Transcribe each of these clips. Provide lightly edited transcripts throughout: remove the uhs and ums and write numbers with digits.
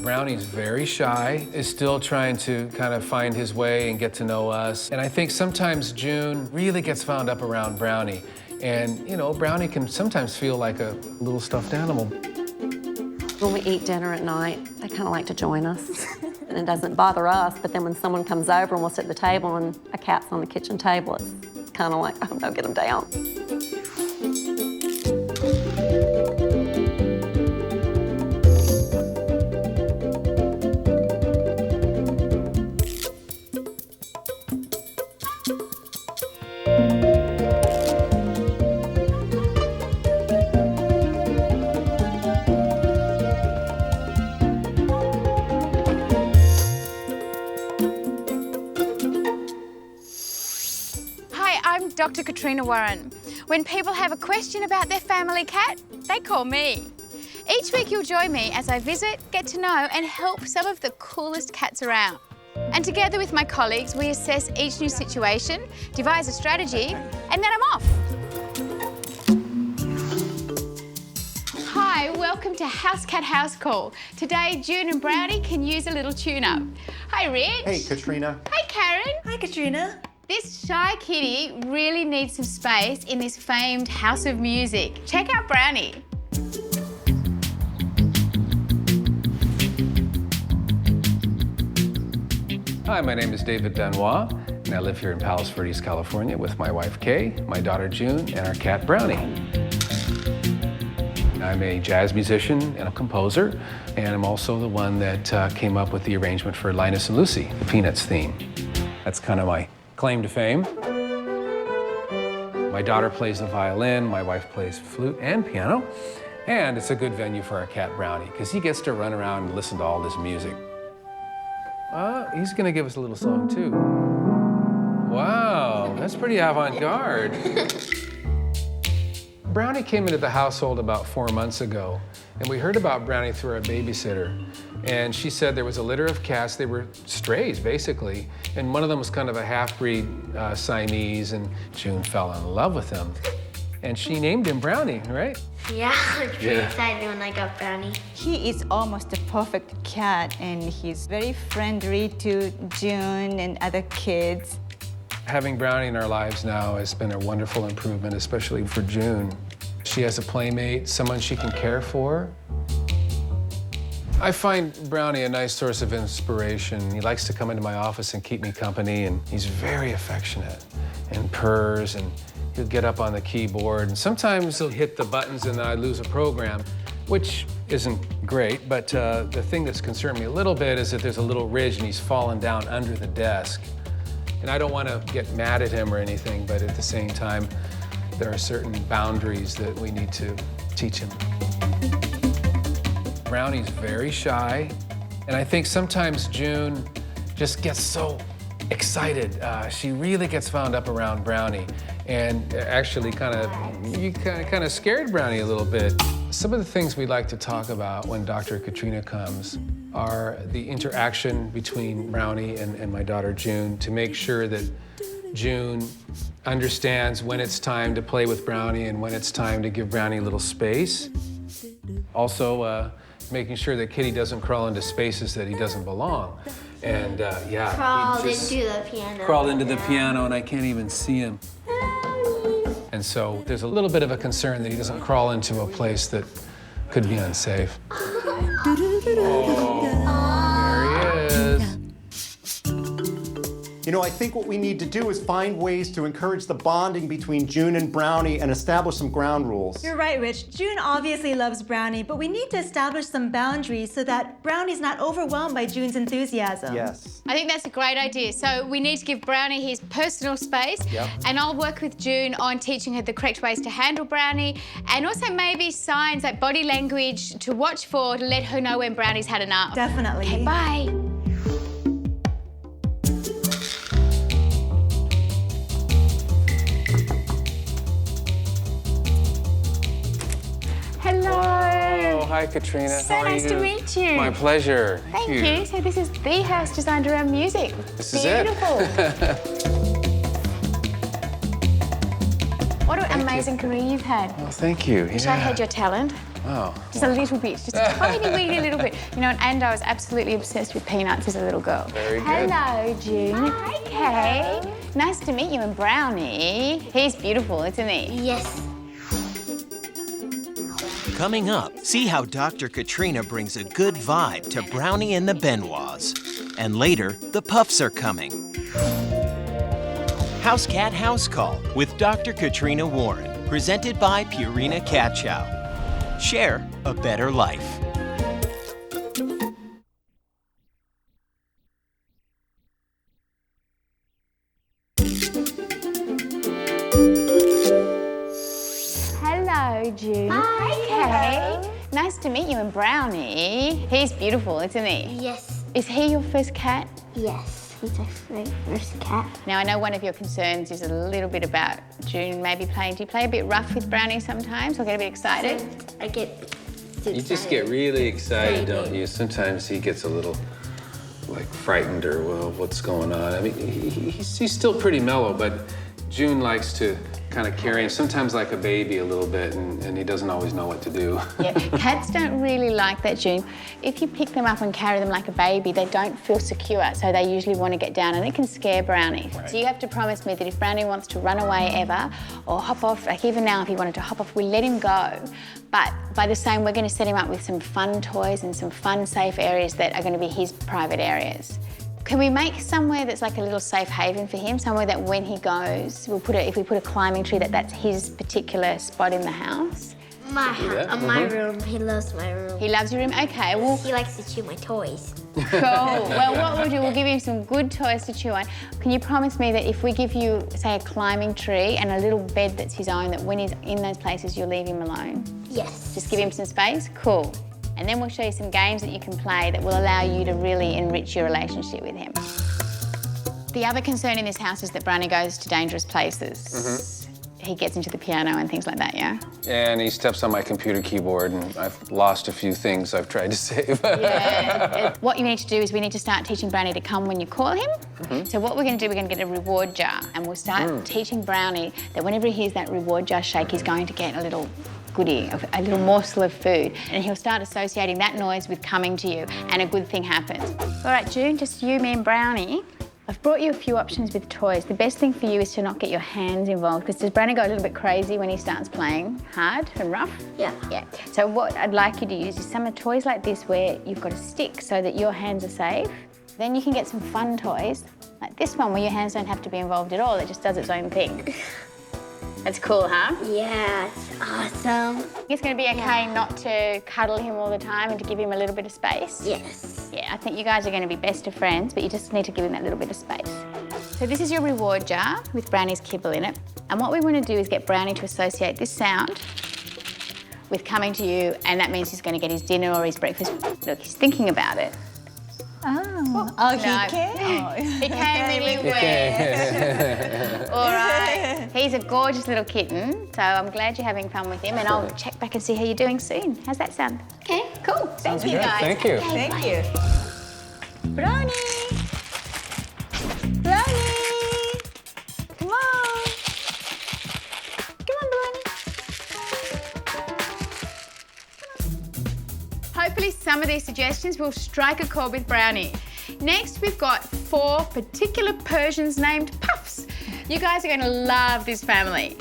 Brownie's very shy, is still trying to kind of find his way and get to know us. And I think sometimes June really gets wound up around Brownie. And, you know, Brownie can sometimes feel like a little stuffed animal. When we eat dinner at night, they kind of like to join us. And it doesn't bother us, but then when someone comes over and we'll sit at the table and a cat's on the kitchen table, it's kind of like, oh, don't get them down. I'm Dr. Katrina Warren. When people have a question about their family cat, they call me. Each week you'll join me as I visit, get to know and help some of the coolest cats around. And together with my colleagues, we assess each new situation, devise a strategy, and then I'm off. Hi, welcome to Housecat Housecall. Today, June and Brownie can use a little tune-up. Hi, Rich. Hey, Katrina. Hi, Karen. Hi, Katrina. This shy kitty really needs some space in this famed house of music. Check out Brownie. Hi, my name is David Benoit, and I live here in Palos Verdes, California with my wife Kay, my daughter June, and our cat Brownie. I'm a jazz musician and a composer, and I'm also the one that came up with the arrangement for Linus and Lucy, the Peanuts theme. That's kind of my claim to fame. My daughter plays the violin, my wife plays flute and piano, and it's a good venue for our cat Brownie, because he gets to run around and listen to all this music. He's gonna give us a little song too. Wow, that's pretty avant-garde. Brownie came into the household about 4 months ago, and we heard about Brownie through our babysitter. And she said there was a litter of cats. They were strays, basically. And one of them was kind of a half-breed Siamese, and June fell in love with him. And she named him Brownie, right? Yeah, I was pretty excited when I got Brownie. He is almost the perfect cat, and he's very friendly to June and other kids. Having Brownie in our lives now has been a wonderful improvement, especially for June. She has a playmate, someone she can care for. I find Brownie a nice source of inspiration. He likes to come into my office and keep me company, and he's very affectionate and purrs, and he'll get up on the keyboard, and sometimes he'll hit the buttons and I lose a program, which isn't great, but the thing that's concerned me a little bit is that there's a little ridge and he's fallen down under the desk. And I don't want to get mad at him or anything, but at the same time, there are certain boundaries that we need to teach him. Brownie's very shy, and I think sometimes June just gets so excited. She really gets wound up around Brownie, and actually kind of scared Brownie a little bit. Some of the things we like to talk about when Dr. Katrina comes are the interaction between Brownie and my daughter June, to make sure that June understands when it's time to play with Brownie and when it's time to give Brownie a little space. Also, making sure that Kitty doesn't crawl into spaces that he doesn't belong. And yeah, Crawled into the piano. Crawled into the piano, and I can't even see him. And so there's a little bit of a concern that he doesn't crawl into a place that could be unsafe. Oh, there he is. You know, I think what we need to do is find ways to encourage the bonding between June and Brownie and establish some ground rules. You're right, Rich. June obviously loves Brownie, but we need to establish some boundaries so that Brownie's not overwhelmed by June's enthusiasm. Yes. I think that's a great idea. So we need to give Brownie his personal space, and I'll work with June on teaching her the correct ways to handle Brownie, and also maybe signs like body language to watch for to let her know when Brownie's had enough. Definitely. Okay, bye. Hello. Oh, hi, Katrina. So How are nice you? to meet you. My pleasure. Thank you. So this is the house designed around music. This is it. Beautiful. amazing career you've had. Well, thank you. Wish I had your talent. Oh. Just a little bit, just a tiny, weeny little bit. You know, and I was absolutely obsessed with peanuts as a little girl. Very good. Hello, June. Hi, Kay. Nice to meet you and Brownie. He's beautiful, isn't he? Yes. Coming up, see how Dr. Katrina brings a good vibe to Brownie and the Benoits. And later, the Puffs are coming. Housecat House Call with Dr. Katrina Warren, presented by Purina Cat Chow. Share a better life. Hello, June. Hi, Kay. Nice to meet you and Brownie. He's beautiful, isn't he? Yes. Is he your first cat? Yes. He's our first cat. Now, I know one of your concerns is a little bit about June maybe playing. Do you play a bit rough with Brownie sometimes or get a bit excited? I get You just get really excited, don't you? Sometimes he gets a little, like, frightened or, well, what's going on? I mean, he's still pretty mellow, but June likes to kind of carry him, sometimes like a baby a little bit, and he doesn't always know what to do. Yeah, cats don't really like that, June. If you pick them up and carry them like a baby, they don't feel secure, so they usually want to get down, and it can scare Brownie. Right. So you have to promise me that if Brownie wants to run away ever, or hop off, like even now if he wanted to hop off, we let him go. But by the same, we're going to set him up with some fun toys and some fun, safe areas that are going to be his private areas. Can we make somewhere that's like a little safe haven for him? Somewhere that when he goes, if we put a climbing tree, that's his particular spot in the house? My room. He loves my room. He loves your room? Okay, well... He likes to chew my toys. Cool. Well, what we'll do, we'll give him some good toys to chew on. Can you promise me that if we give you, say, a climbing tree and a little bed that's his own, that when he's in those places, you'll leave him alone? Yes. Just give him some space? Cool. And then we'll show you some games that you can play that will allow you to really enrich your relationship with him. The other concern in this house is that Brownie goes to dangerous places. He gets into the piano and things like that, yeah? And he steps on my computer keyboard, and I've lost a few things I've tried to save. Yeah. What you need to do is we need to start teaching Brownie to come when you call him. So what we're going to do, we're going to get a reward jar, and we'll start teaching Brownie that whenever he hears that reward jar shake, he's going to get a little goodie, a little morsel of food, and he'll start associating that noise with coming to you, and a good thing happens. All right, June, just you, me and Brownie. I've brought you a few options with toys. The best thing for you is to not get your hands involved, because does Brownie go a little bit crazy when he starts playing hard and rough? Yeah. Yeah. So what I'd like you to use is some toys like this where you've got a stick so that your hands are safe. Then you can get some fun toys, like this one where your hands don't have to be involved at all, it just does its own thing. That's cool, huh? Yeah, it's awesome. It's going to be okay not to cuddle him all the time and to give him a little bit of space? Yes. Yeah, I think you guys are going to be best of friends, but you just need to give him that little bit of space. So this is your reward jar with Brownie's kibble in it. And what we want to do is get Brownie to associate this sound with coming to you, and that means he's going to get his dinner or his breakfast. Look, he's thinking about it. Oh, he came? He came anywhere. All right. He's a gorgeous little kitten, so I'm glad you're having fun with him, and I'll check back and see how you're doing soon. How's that sound? Okay. Cool. Thank you, Good. guys. Thank you. Thank you. Brownie! Brownie! Come on! Come on, Brownie. Hopefully some of these suggestions will strike a chord with Brownie. Next, we've got 4 particular Persians named Puffs. You guys are going to love this family.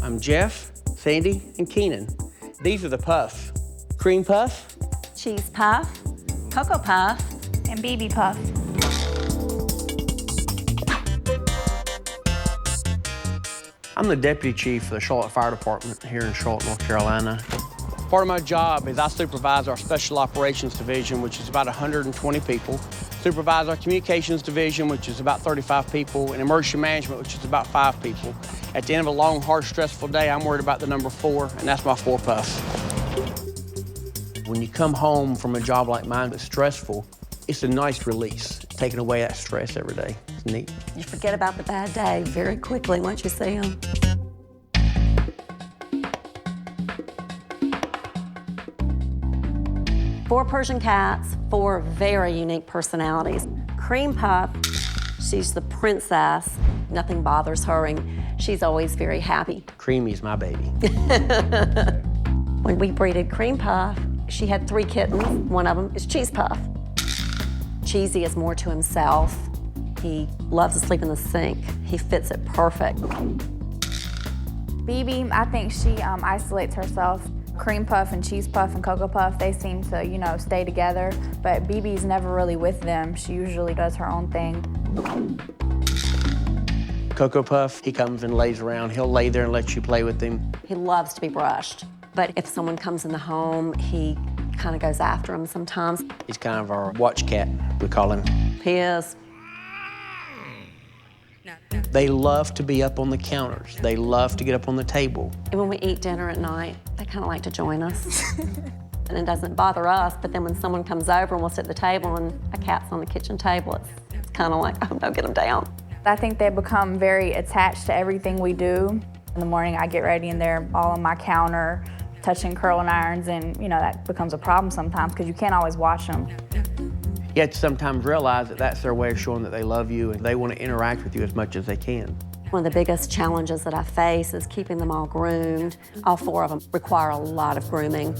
I'm Jeff, Sandy, and Keenan. These are the Puffs. Cream Puff, Cheese puff, cocoa puff, And baby Puff. I'm the deputy chief for the Charlotte Fire Department here in Charlotte, North Carolina. Part of my job is I supervise our Special Operations Division, which is about 120 people, supervise our Communications Division, which is about 35 people, and Emergency Management, which is about 5 people. At the end of a long, hard, stressful day, I'm worried about the number 4, and that's my 4 Puffs. When you come home from a job like mine that's stressful, it's a nice release, taking away that stress every day. It's neat. You forget about the bad day very quickly once you see them. Four Persian cats, 4 very unique personalities. Cream Puff, She's the princess. Nothing bothers her, and she's always very happy. Creamy's my baby. When we breeded Cream Puff, she had 3 kittens. One of them is Cheese Puff. Cheesy is more to himself. He loves to sleep in the sink. He fits it perfect. BB, I think she isolates herself. Cream Puff and Cheese Puff and Cocoa Puff, they seem to, you know, stay together. But BB's never really with them. She usually does her own thing. Cocoa Puff, he comes and lays around. He'll lay there and let you play with him. He loves to be brushed. But if someone comes in the home, he kind of goes after them sometimes. He's kind of our watch cat, we call him. He is. They love to be up on the counters. They love to get up on the table. And when we eat dinner at night, they kind of like to join us. And it doesn't bother us, but then when someone comes over and we'll sit at the table and a cat's on the kitchen table, it's kind of like, oh no, get them down. I think they become very attached to everything we do. In the morning, I get ready and they're all on my counter, touching curling irons, and you know, that becomes a problem sometimes because you can't always watch them. You have to sometimes realize that that's their way of showing that they love you and they want to interact with you as much as they can. One of the biggest challenges that I face is keeping them all groomed. All 4 of them require a lot of grooming.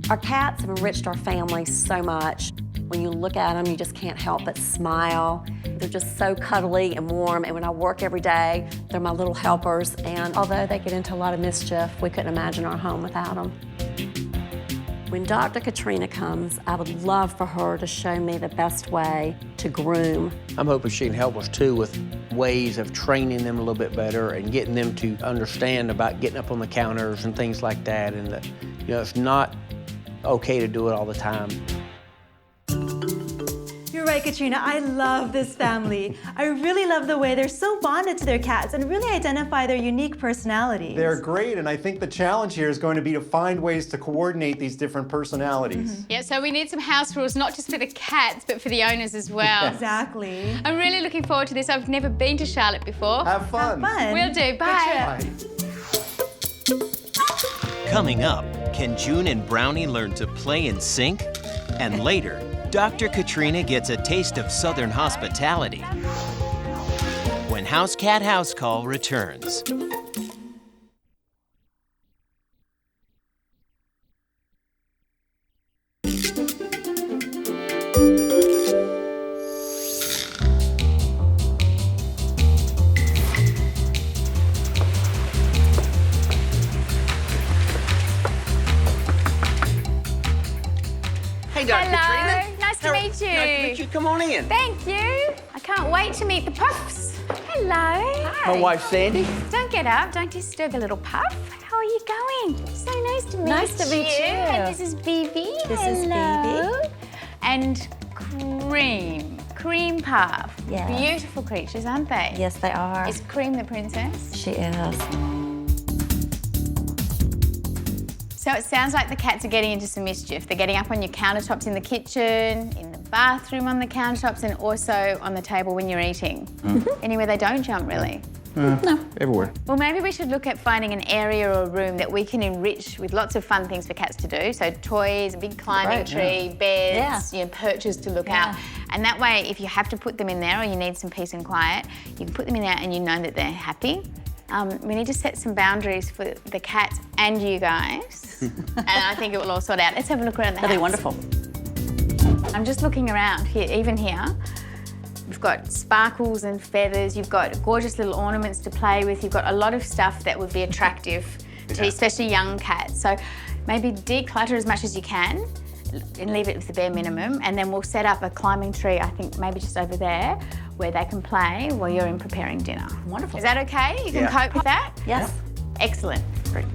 Our cats have enriched our family so much. When you look at them, you just can't help but smile. They're just so cuddly and warm, and when I work every day, they're my little helpers, and although they get into a lot of mischief, we couldn't imagine our home without them. When Dr. Katrina comes, I would love for her to show me the best way to groom. I'm hoping she can help us too with ways of training them a little bit better and getting them to understand about getting up on the counters and things like that, and that, you know, it's not okay to do it all the time. You're right, Katrina. I love this family. I really love the way they're so bonded to their cats and really identify their unique personalities. They're great, and I think the challenge here is going to be to find ways to coordinate these different personalities. Yeah, so we need some house rules, not just for the cats, but for the owners as well. Exactly. I'm really looking forward to this. I've never been to Charlotte before. Have fun. Have fun. Will do. Good Bye. trip. Bye. Coming up, can June and Brownie learn to play in sync? And later, Dr. Katrina gets a taste of Southern hospitality when House Cat House Call returns. Hey, Dr. Hello. Katrina. Nice to meet you. Nice to meet you. Come on in. Thank you. I can't wait to meet the Puffs. Hello. Hi. My wife, Sandy. Don't get up. Don't disturb a little Puff. How are you going? So nice to meet you. Nice to meet you. And this is BB. This is BB. And Cream Puff. Yes. Beautiful creatures, aren't they? Yes, they are. Is Cream the princess? She is. So it sounds like the cats are getting into some mischief. They're getting up on your countertops in the kitchen, in the bathroom on the countertops, and also on the table when you're eating. Anywhere they don't jump, really. No. Everywhere. Well, maybe we should look at finding an area or a room that we can enrich with lots of fun things for cats to do. So toys, a big climbing tree, beds, you know, perches to look out. And that way, if you have to put them in there or you need some peace and quiet, you can put them in there and you know that they're happy. We need to set some boundaries for the cats and you guys. And I think it will all sort out. Let's have a look around the house. That'd be wonderful. I'm just looking around here, even here. You've got sparkles and feathers. You've got gorgeous little ornaments to play with. You've got a lot of stuff that would be attractive to especially young cats. So maybe declutter as much as you can and leave it with the bare minimum. And then we'll set up a climbing tree, I think maybe just over there, where they can play while you're in preparing dinner. Wonderful. Is that okay? You can cope with that? Yes. Excellent. Great.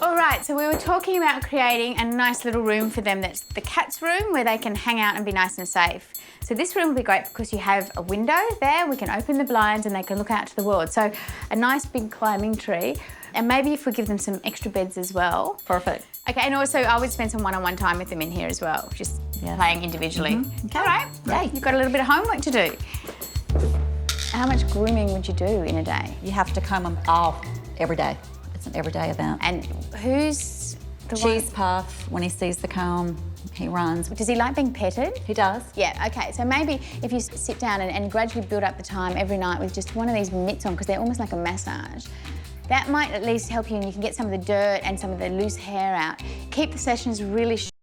All right, so we were talking about creating a nice little room for them that's the cat's room where they can hang out and be nice and safe. So this room will be great because you have a window there, we can open the blinds and they can look out to the world. So a nice big climbing tree. And maybe if we give them some extra beds as well. Perfect. Okay, and also I would spend some one-on-one time with them in here as well, just playing individually. Okay. All right, Yay. You've got a little bit of homework to do. How much grooming would you do in a day? You have to comb them off every day. It's an everyday event. And who's the Cheese Puff, when he sees the comb, He runs. Does he like being petted? He does. Yeah, okay. So maybe if you sit down and gradually build up the time every night with just one of these mitts on, because they're almost like a massage, that might at least help you, and you can get some of the dirt and some of the loose hair out. Keep the sessions really short.